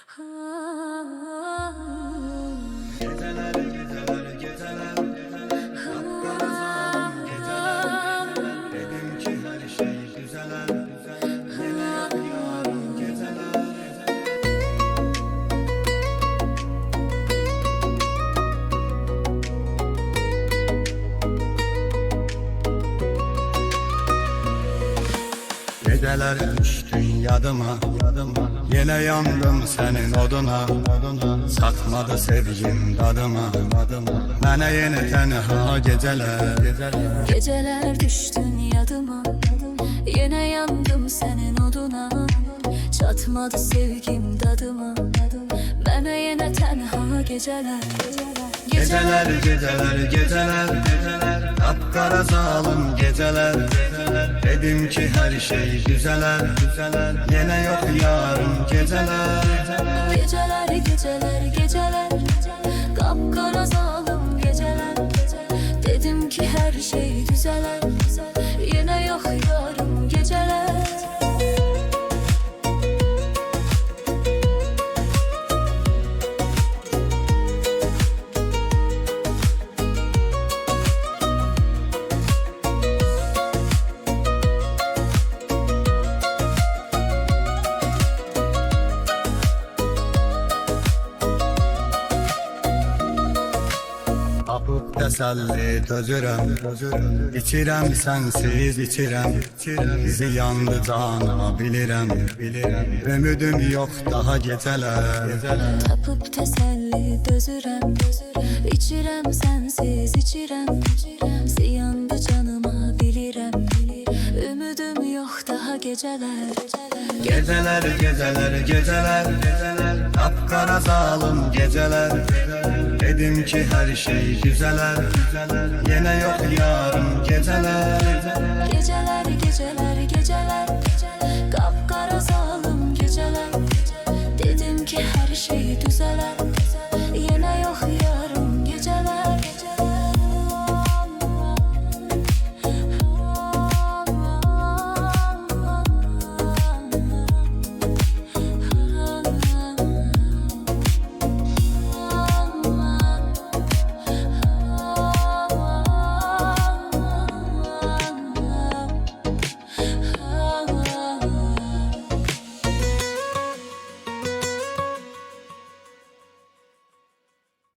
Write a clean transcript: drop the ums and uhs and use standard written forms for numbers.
Geceler geceler geceler, kapkara zalim geceler. Dedim ki her şey güzeler, yine yok yarın geceler. Geceler düştün yadıma, yine yandım senin oduna. Satmadı sevgim tadıma, mənə yeni tenha geceler. Geceler düştün yadıma, yine yandım senin oduna. Çatmadı sevgim dadıma, bana yine tenha geceler. Geceler geceler geceler, kapkara zalim geceler. Dedim ki her şey güzeler, yine yok yarın geceler. Geceler geceler geceler, kapkara zalim geceler. Dedim ki her şey düzeler, yine yok yarın geceler. Tapıb təsəlli dözürəm, içirəm sənsiz içirəm. Ziyandı cana bilirəm, ümidim yox daha gecələr. Tapıp teselli dözürem, içirem sensiz içirem. Ziyandı canıma bilirem, ümidim yok daha geceler. Geceler geceler geceler, kapkara zalim geceler. Dedim ki her şey güzeler, yine yok yarın geceler. Geceler geceler